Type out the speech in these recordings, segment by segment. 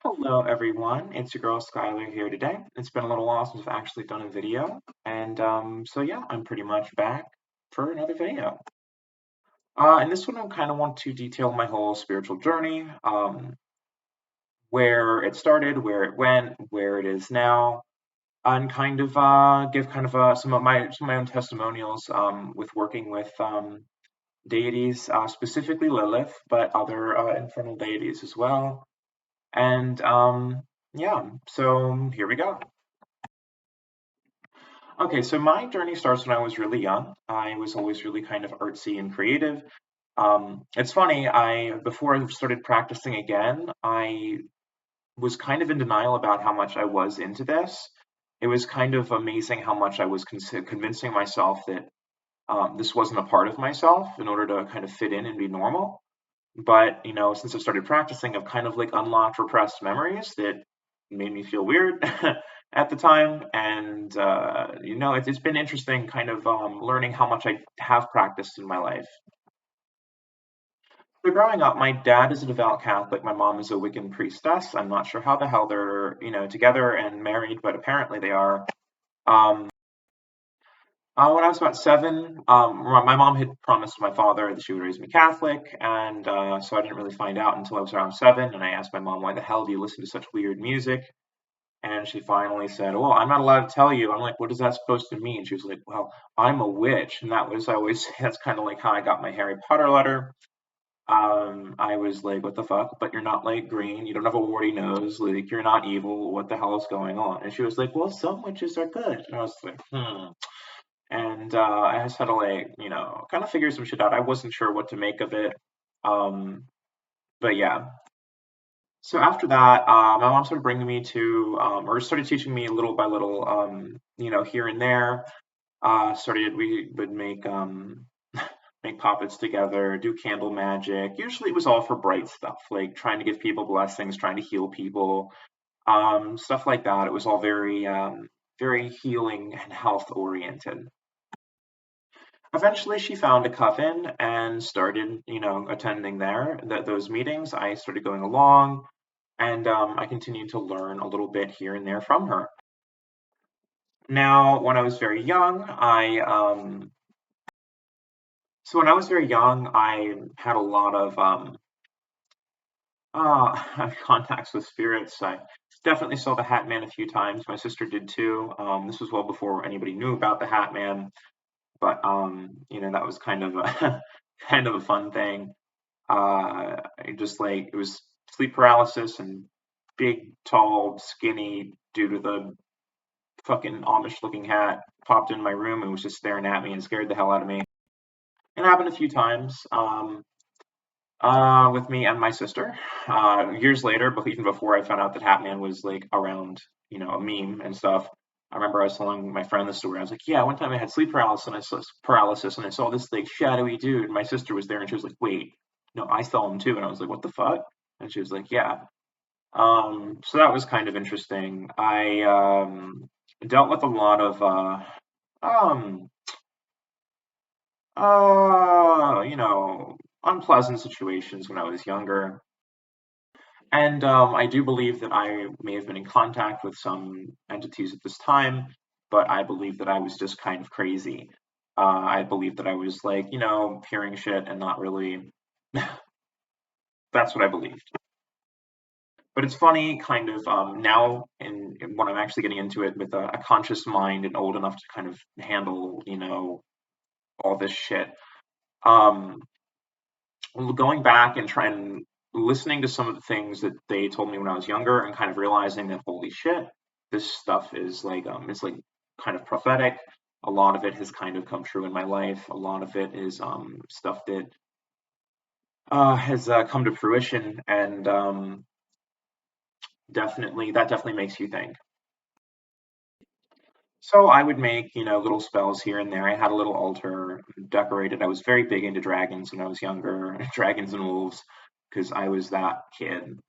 Hello everyone, it's your girl Skylar here today. It's been a little while since I've actually done a video, and so yeah, I'm pretty much back for another video. In this one, I kind of want to detail my whole spiritual journey, where it started, where it went, where it is now, and kind of give kind of some of my own testimonials with working with deities, specifically Lilith, but other infernal deities as well. And yeah, so here we go. Okay, so my journey starts when I was really young. I was always really kind of artsy and creative. It's funny, I before I started practicing again, I was kind of in denial about how much I was into this. It was kind of amazing how much I was convincing myself that this wasn't a part of myself in order to kind of fit in and be normal. But, since I started practicing, I've kind of like unlocked repressed memories that made me feel weird at the time. And, it's been interesting kind of learning how much I have practiced in my life. So growing up, my dad is a devout Catholic. My mom is a Wiccan priestess. I'm not sure how the hell they're, together and married, but apparently they are. Um, when I was about 7, my mom had promised my father that she would raise me Catholic, and so I didn't really find out until I was around 7. And I asked my mom, "Why the hell do you listen to such weird music?" And she finally said, "Well, I'm not allowed to tell you." I'm like, "What is that supposed to mean?" She was like, "Well, I'm a witch," and that was I always that's kind of like how I got my Harry Potter letter. I was like, "What the fuck? But you're not like green. You don't have a warty nose. Like you're not evil. What the hell is going on?" And she was like, "Well, some witches are good." And I was like, "Hmm." And I just had to like, kind of figure some shit out. I wasn't sure what to make of it. Um, but yeah. So after that, my mom started bringing me to, or started teaching me little by little, here and there. We would make make puppets together, do candle magic. Usually it was all for bright stuff, like trying to give people blessings, trying to heal people, stuff like that. It was all very healing and health oriented. Eventually, she found a coven and started, attending those meetings. I started going along, and I continued to learn a little bit here and there from her. Now, when I was very young, when I was very young, I had a lot of contacts with spirits. I definitely saw the Hat Man a few times. My sister did too. This was well before anybody knew about the Hat Man, but that was kind of a kind of a fun thing. I just like it was sleep paralysis and big, tall, skinny dude with a fucking Amish looking hat popped in my room and was just staring at me and scared the hell out of me. It happened a few times with me and my sister. Years later, but even before I found out that Hat Man was like around, a meme and stuff. I remember I was telling my friend the story. I was like, "Yeah, one time I had sleep paralysis, and I saw this like shadowy dude." And my sister was there, and she was like, "Wait, no, I saw him too." And I was like, "What the fuck?" And she was like, "Yeah." So that was kind of interesting. I dealt with a lot of um, unpleasant situations when I was younger. And I do believe that I may have been in contact with some entities at this time, but I believe that I was just kind of crazy. I believe that I was like, hearing shit and not really. That's what I believed. But it's funny, kind of now, in when I'm actually getting into it with a conscious mind and old enough to kind of handle, all this shit. Um, Going back and trying listening to some of the things that they told me when I was younger and kind of realizing that holy shit, this stuff is like it's like kind of prophetic. A lot of it has kind of come true in my life. A lot of it is stuff that has come to fruition, and definitely makes you think. So I would make, little spells here and there. I had a little altar decorated. I was very big into dragons when I was younger, dragons and wolves, because I was that kid.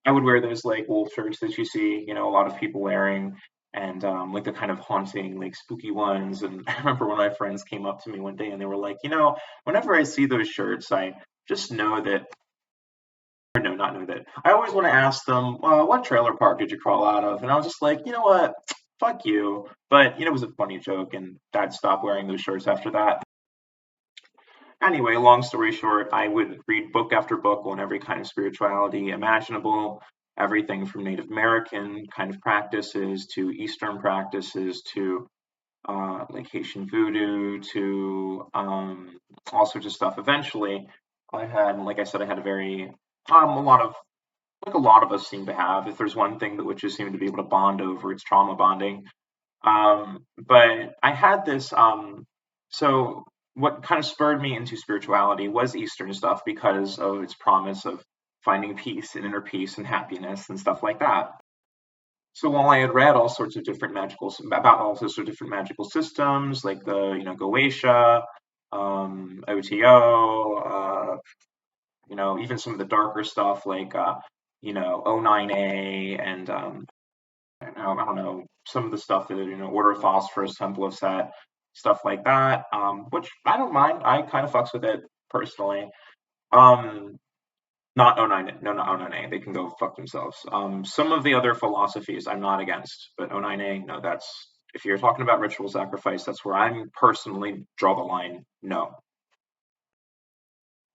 I would wear those like wolf shirts that you see, a lot of people wearing, and like the kind of haunting, like spooky ones. And I remember when my friends came up to me one day and they were like, whenever I see those shirts, I just know that or no, not know that. I always want to ask them, what trailer park did you crawl out of? And I was just like, you know what? Fuck you. But, it was a funny joke, and Dad stopped wearing those shirts after that. Anyway, long story short, I would read book after book on every kind of spirituality imaginable, everything from Native American kind of practices to Eastern practices to like Haitian voodoo to all sorts of stuff. Eventually, like I said, I had a very a lot of like a lot of us seem to have. If there's one thing that witches seem to be able to bond over, it's trauma bonding. But I had this. So what kind of spurred me into spirituality was Eastern stuff because of its promise of finding peace and inner peace and happiness and stuff like that. So while I had read all sorts of different about all sorts of different magical systems, like the Goetia, OTO, even some of the darker stuff like O9A and I don't know, some of the stuff that Order of Phosphorus, Temple of Set, stuff like that, which I don't mind. I kind of fucks with it personally. Um, Not O9, no, not O9A. They can go fuck themselves. Some of the other philosophies I'm not against, but O9A, no, that's if you're talking about ritual sacrifice, that's where I'm personally draw the line. No.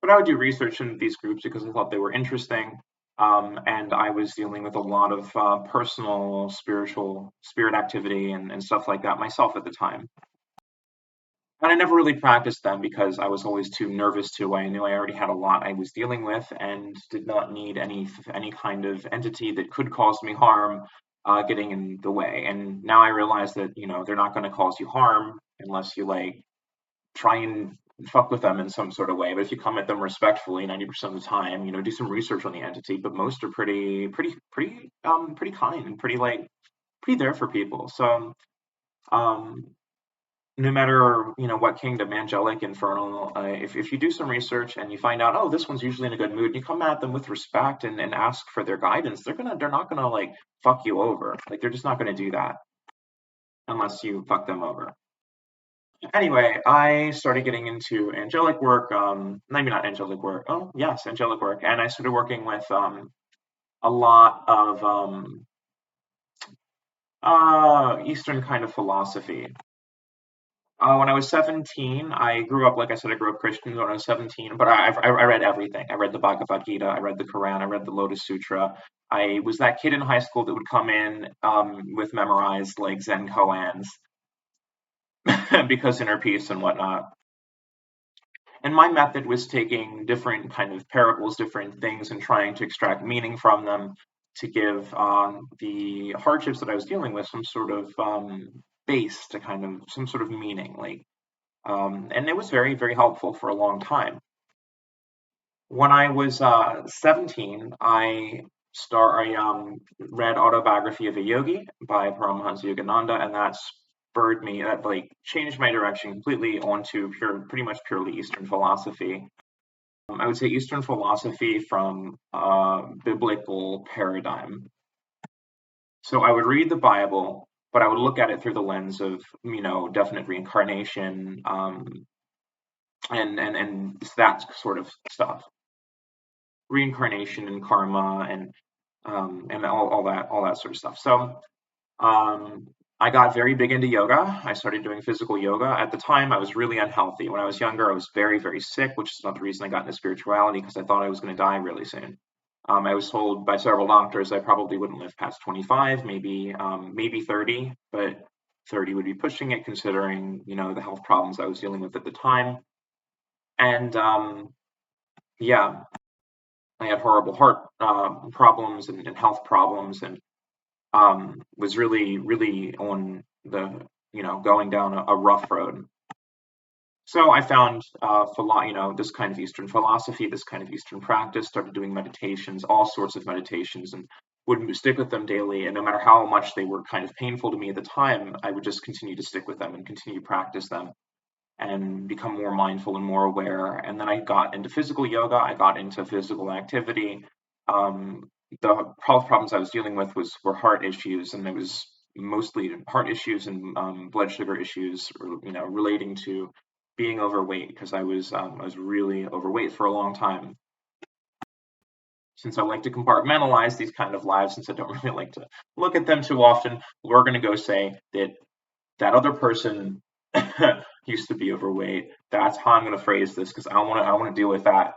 But I would do research into these groups because I thought they were interesting. And I was dealing with a lot of personal, spirit activity and stuff like that myself at the time. And I never really practiced them because I was always too nervous to. I knew I already had a lot I was dealing with and did not need any kind of entity that could cause me harm getting in the way. And now I realize that they're not going to cause you harm unless you like try and fuck with them in some sort of way. But if you come at them respectfully, 90% of the time, do some research on the entity. But most are pretty kind and pretty there for people. So um, no matter what kingdom, angelic, infernal, if you do some research and you find out, oh, this one's usually in a good mood, and you come at them with respect and ask for their guidance, they're not gonna like fuck you over. Like they're just not gonna do that unless you fuck them over. Anyway, I started getting into angelic work, maybe not angelic work. Oh, yes, angelic work. And I started working with a lot of Eastern kind of philosophy. When I was 17, I grew up, like I said, I grew up Christian when I was 17, but I read everything. I read the Bhagavad Gita, I read the Quran, I read the Lotus Sutra. I was that kid in high school that would come in with memorized like Zen koans because inner peace and whatnot. And my method was taking different kind of parables, different things, and trying to extract meaning from them to give the hardships that I was dealing with some sort of base to kind of some sort of meaning. And it was very, very helpful for a long time. When I was 17, I read Autobiography of a Yogi by Paramahansa Yogananda, and that spurred me, that like changed my direction completely onto pretty much purely Eastern philosophy. I would say Eastern philosophy from biblical paradigm. So I would read the Bible, but I would look at it through the lens of, definite reincarnation, and that sort of stuff, reincarnation and karma and all that sort of stuff. So I got very big into yoga. I started doing physical yoga. At the time, I was really unhealthy. When I was younger, I was very, very sick, which is another reason I got into spirituality because I thought I was going to die really soon. I was told by several doctors I probably wouldn't live past 25, maybe 30, but 30 would be pushing it considering, the health problems I was dealing with at the time. And yeah, I had horrible heart problems and health problems, and was really, really on the, going down a rough road. So I found, this kind of Eastern philosophy, this kind of Eastern practice, started doing meditations, all sorts of meditations, and would stick with them daily. And no matter how much they were kind of painful to me at the time, I would just continue to stick with them and continue to practice them and become more mindful and more aware. And then I got into physical yoga. I got into physical activity. The health problems I was dealing with were heart issues, and it was mostly heart issues and blood sugar issues, relating to being overweight because I was really overweight for a long time. since I like to compartmentalize these kind of lives, since I don't really like to look at them too often, we're going to go say that that other person used to be overweight. That's how I'm going to phrase this because I want to deal with that.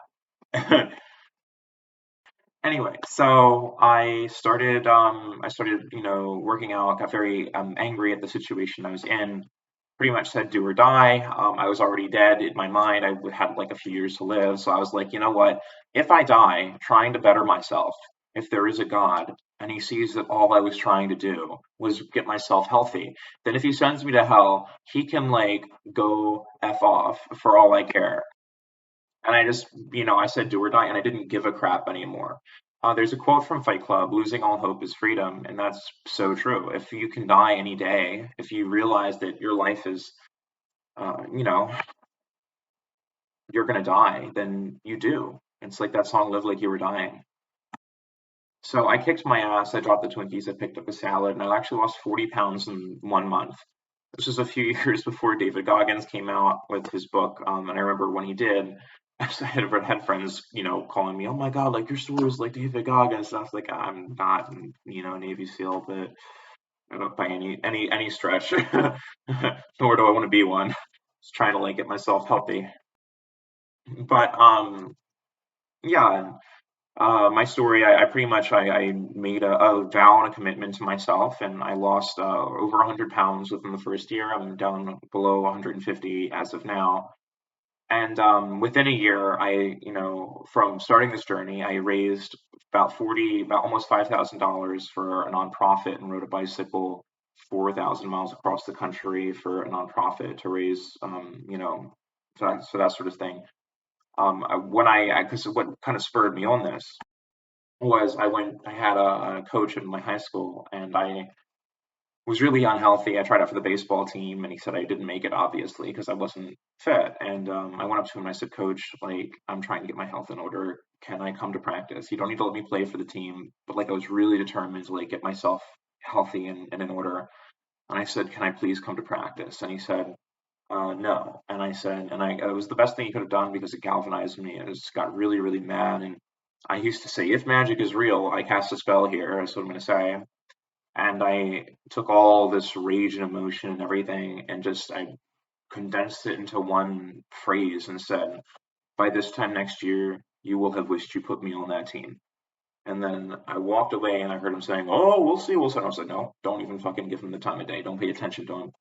Anyway, so I started, working out, got very angry at the situation I was in, pretty much said do or die. I was already dead in my mind. Had like a few years to live. So I was like, you know what? If I die trying to better myself, if there is a God and he sees that all I was trying to do was get myself healthy, then if he sends me to hell, he can like go F off for all I care. And I just, I said do or die, and I didn't give a crap anymore. There's a quote from Fight Club: "Losing all hope is freedom," and that's so true. If you can die any day, if you realize that your life is, you know, you're gonna die, then you do. It's like that song "Live Like You Were Dying." So I kicked my ass. I dropped the Twinkies. I picked up a salad, and I actually lost 40 pounds in 1 month. This was a few years before David Goggins came out with his book, and I remember when he did, I had friends, calling me, "Oh my God, like your story is like David Goggins." And I was like, "I'm not, Navy SEAL, but I don't by any stretch, nor do I want to be one." Just trying to like get myself healthy, but yeah. My story, I pretty much I made a vow and a commitment to myself, and I lost over 100 pounds within the first year. I'm down below 150 as of now. And within a year, from starting this journey, I raised about almost $5,000 for a nonprofit and rode a bicycle 4,000 miles across the country for a nonprofit to raise, so that sort of thing. Because what kind of spurred me on this was I had a coach in my high school, and I was really unhealthy. I tried out for the baseball team, and he said I didn't make it, obviously, because I wasn't fit. And I went up to him and I said, "Coach, like, I'm trying to get my health in order. Can I come to practice? You don't need to let me play for the team." But like I was really determined to like get myself healthy and in order. And I said, "Can I please come to practice?" And he said, no. And I said, and it was the best thing he could have done because it galvanized me. I just got really, really mad. And I used to say, if magic is real, I cast a spell here. That's what I'm going to say. And I took all this rage and emotion and everything and just I condensed it into one phrase and said, by this time next year, you will have wished you put me on that team. And then I walked away and I heard him saying, "Oh, we'll see, we'll see." And I was like, "No, don't even fucking give him the time of day. Don't pay attention to him.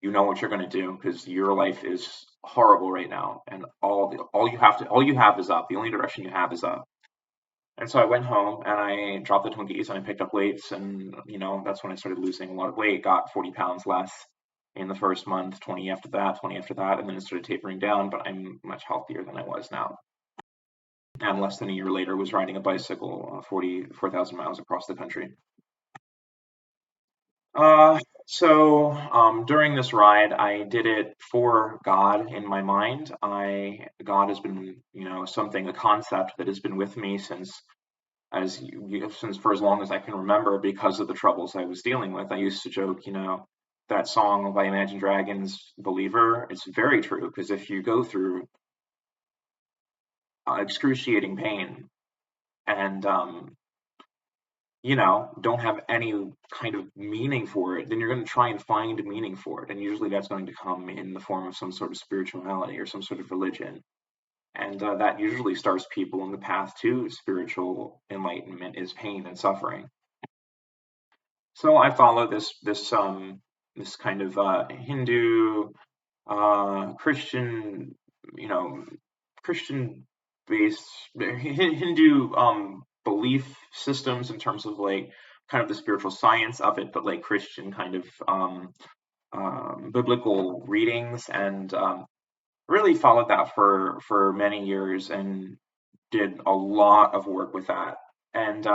You know what you're going to do because your life is horrible right now, and all you have is up. The only direction you have is up." And so I went home and I dropped the Twinkies and I picked up weights, and that's when I started losing a lot of weight. Got 40 pounds less in the first month, 20 after that, 20 after that, and then it started tapering down. But I'm much healthier than I was now. And less than a year later, was riding a bicycle 44,000 miles across the country. During this ride, I did it for God in my mind. God has been, a concept that has been with me since for as long as I can remember because of the troubles I was dealing with. I used to joke, that song by Imagine Dragons, "Believer." It's very true because if you go through excruciating pain and don't have any kind of meaning for it, then you're going to try and find meaning for it. And usually that's going to come in the form of some sort of spirituality or some sort of religion. And that usually starts people on the path to spiritual enlightenment is pain and suffering. So I follow this kind of Hindu, Christian, you know, Christian based Hindu belief systems in terms of like kind of the spiritual science of it, but like Christian kind of biblical readings, and really followed that for many years and did a lot of work with that, and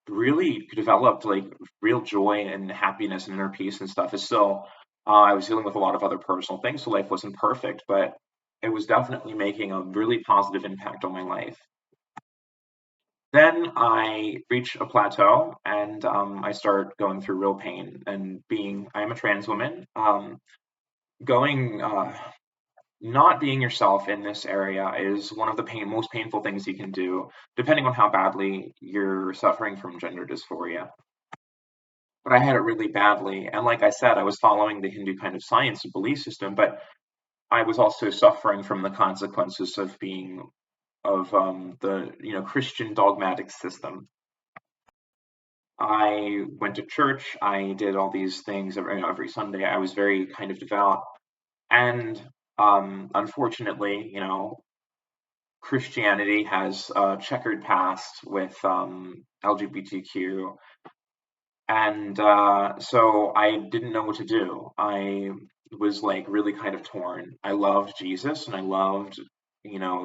really developed like real joy and happiness and inner peace and stuff. Is still I was dealing with a lot of other personal things, so life wasn't perfect, but it was definitely making a really positive impact on my life. Then I reach a plateau and I start going through real pain and I am a trans woman. Going not being yourself in this area is one of the most painful things you can do, depending on how badly you're suffering from gender dysphoria. But I had it really badly, and like I said, I was following the Hindu kind of science and belief system, but I was also suffering from the consequences of being of the Christian dogmatic system. I went to church. I did all these things every Sunday. I was very kind of devout, and unfortunately, Christianity has a checkered past with LGBTQ, and so I didn't know what to do. I was like really kind of torn. I loved Jesus, and I loved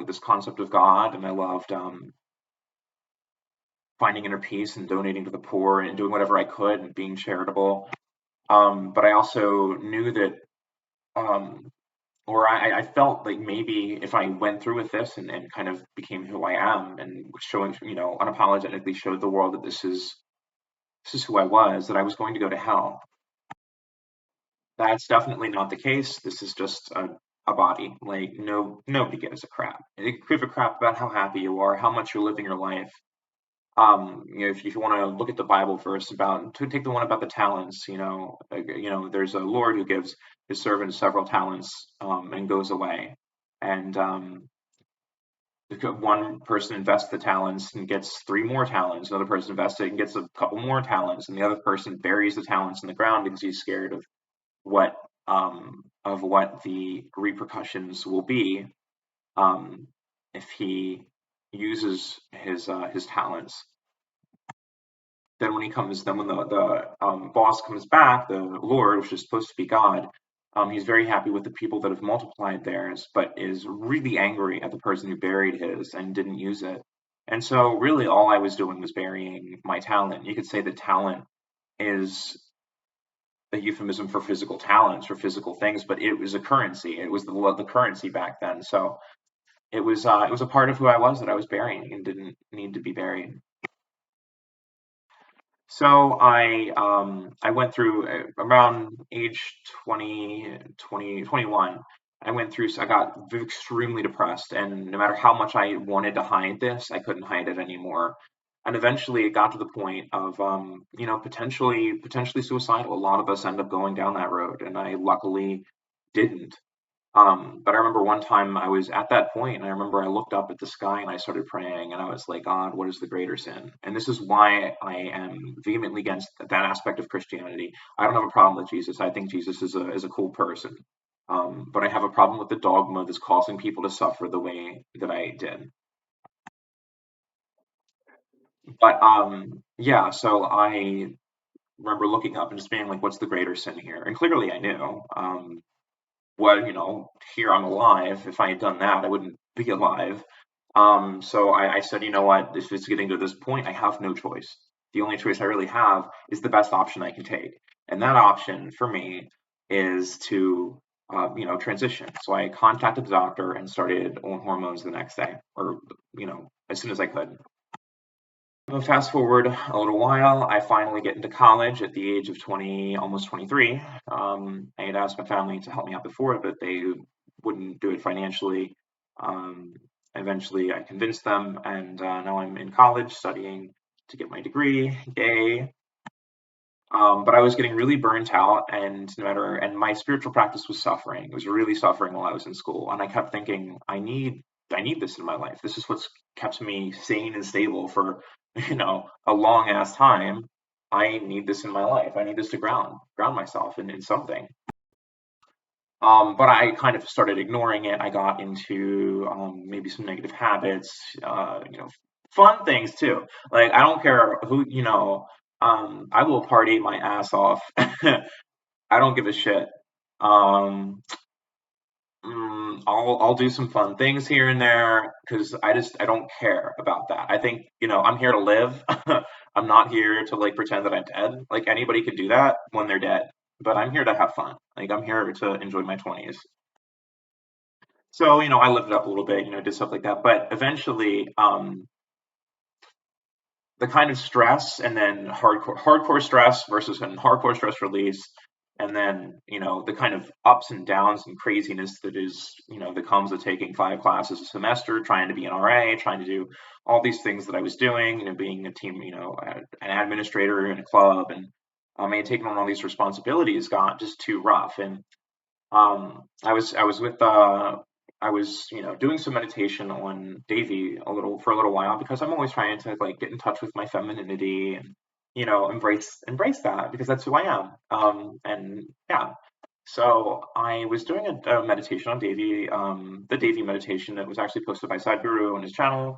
this concept of God, and I loved finding inner peace and donating to the poor and doing whatever I could and being charitable. But I also knew that, um, or I felt like maybe if I went through with this and kind of became who I am and showing, unapologetically showed the world that this is who I was, that I was going to go to hell. That's definitely not the case. This is just a body. Like nobody gives a crap. They give a crap about how happy you are, how much you're living your life. If you want to look at the Bible verse to take the one about the talents, there's a Lord who gives his servant several talents and goes away, and one person invests the talents and gets three more talents. Another person invests it and gets a couple more talents, and the other person buries the talents in the ground because he's scared what of what the repercussions will be um, if he uses his talents. Then when the boss comes back, the Lord, which is supposed to be God, he's very happy with the people that have multiplied theirs, but is really angry at the person who buried his and didn't use it. And so, really, all I was doing was burying my talent. You could say that talent is a euphemism for physical talents or physical things, but it was a currency. It was the currency back then. So it was a part of who I was that I was burying and didn't need to be buried. So I went through around age 21. I got extremely depressed, and no matter how much I wanted to hide this, I couldn't hide it anymore. And eventually, it got to the point of potentially suicidal. A lot of us end up going down that road, and I luckily didn't. But I remember one time I was at that point, and I remember I looked up at the sky and I started praying, and I was like, God, what is the greater sin? And this is why I am vehemently against that aspect of Christianity. I don't have a problem with Jesus. I think Jesus is a cool person. But I have a problem with the dogma that's causing people to suffer the way that I did. But yeah, so I remember looking up and just being like, what's the greater sin here? And clearly I knew. Well, here I'm alive. If I had done that, I wouldn't be alive. So I said, you know what, if it's getting to this point, I have no choice. The only choice I really have is the best option I can take. And that option for me is to, transition. So I contacted the doctor and started on hormones the next day, or, as soon as I could. Fast forward a little while, I finally get into college at the age of 20, almost 23. I had asked my family to help me out before, but they wouldn't do it financially. Um, Eventually, I convinced them, and now I'm in college studying to get my degree. Yay! But I was getting really burnt out, and no matter, and my spiritual practice was suffering. It was really suffering while I was in school, and I kept thinking, I need this in my life. This is what's kept me sane and stable for, a long ass time. I need this in my life. I need this to ground myself in something. But I kind of started ignoring it. I got into maybe some negative habits, fun things too. Like I don't care who, I will party my ass off. I don't give a shit. Um, I'll do some fun things here and there because I don't care about that. I think I'm here to live. I'm not here to like pretend that I'm dead. Like anybody could do that when they're dead, but I'm here to have fun. Like I'm here to enjoy my 20s. So I lived it up a little bit, did stuff like that. But eventually, the kind of stress and then hardcore stress versus hardcore stress release and then, the kind of ups and downs and craziness that is, that comes with taking 5 classes a semester, trying to be an RA, trying to do all these things that I was doing, being a team, an administrator in a club, and taking on all these responsibilities got just too rough. And I was, doing some meditation on Davy for a little while, because I'm always trying to like get in touch with my femininity and, embrace that, because that's who I am. And yeah, so I was doing a meditation on Davy, the Davy meditation that was actually posted by Sadhguru on his channel.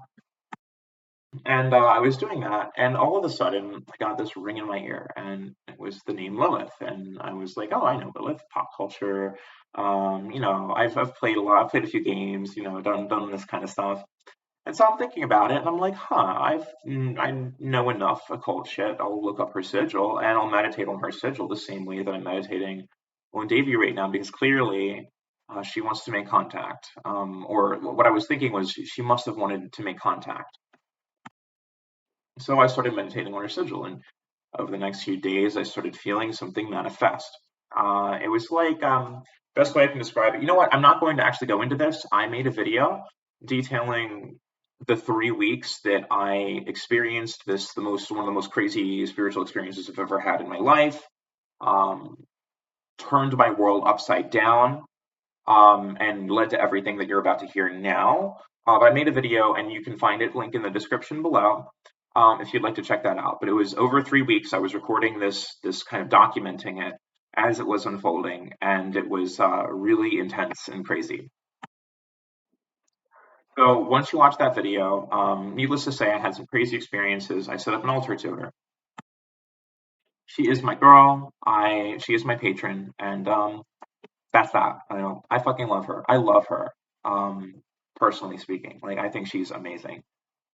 And I was doing that, and all of a sudden, I got this ring in my ear, and it was the name Lilith. And I was like, "Oh, I know Lilith, pop culture. I've played a lot. I've played a few games. Done this kind of stuff." And so I'm thinking about it, and I'm like, "Huh, I know enough occult shit. I'll look up her sigil, and I'll meditate on her sigil the same way that I'm meditating on Davy right now, because clearly." She wants to make contact, or what I was thinking was she must have wanted to make contact. So I started meditating on her sigil, and over the next few days, I started feeling something manifest. It was like, best way I can describe it. You know what? I'm not going to actually go into this. I made a video detailing the 3 weeks that I experienced one of the most crazy spiritual experiences I've ever had in my life. Um, Turned my world upside down, and led to everything that you're about to hear now. But I made a video, and you can find it, link in the description below, if you'd like to check that out. But it was over 3 weeks. I was recording this kind of documenting it as it was unfolding, and it was really intense and crazy. So once you watch that video, needless to say, I had some crazy experiences. I set up an altar to her. She is my girl. She is my patron, and that's that. I fucking love her. I love her. Um, Personally speaking, like I think she's amazing.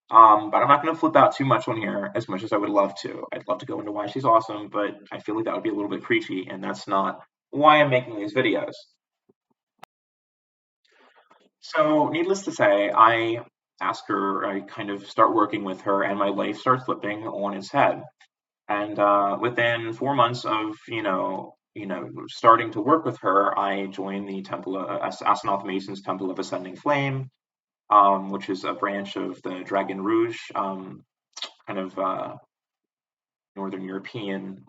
But I'm not going to flip out too much on here, as much as I would love to. I'd love to go into why she's awesome, but I feel like that would be a little bit preachy, and that's not why I'm making these videos. So, needless to say, I ask her, I kind of start working with her, and my life starts flipping on its head. And within 4 months of starting to work with her, I joined the Temple of Asanoth Mason's Temple of Ascending Flame, which is a branch of the Dragon Rouge, kind of Northern European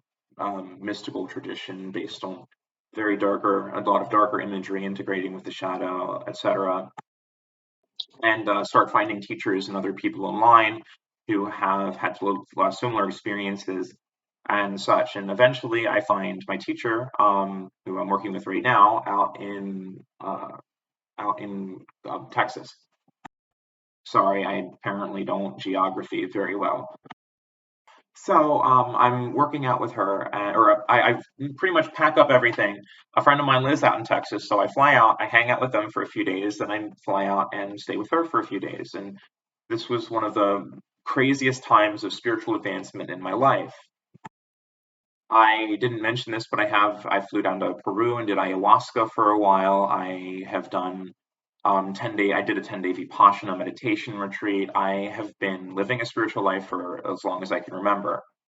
mystical tradition based on a lot of darker imagery integrating with the shadow, etc. And start finding teachers and other people online who have had similar experiences and such. And eventually, I find my teacher, who I'm working with right now, out in Texas. Sorry, I apparently don't geography very well. So I'm working out with her, I pretty much pack up everything. A friend of mine lives out in Texas, so I fly out, I hang out with them for a few days, then I fly out and stay with her for a few days. And this was one of the craziest times of spiritual advancement in my life. I didn't mention this, but I flew down to Peru and did ayahuasca for a while. I have done 10-day, I did a 10-day Vipassana meditation retreat. I have been living a spiritual life for as long as I can remember.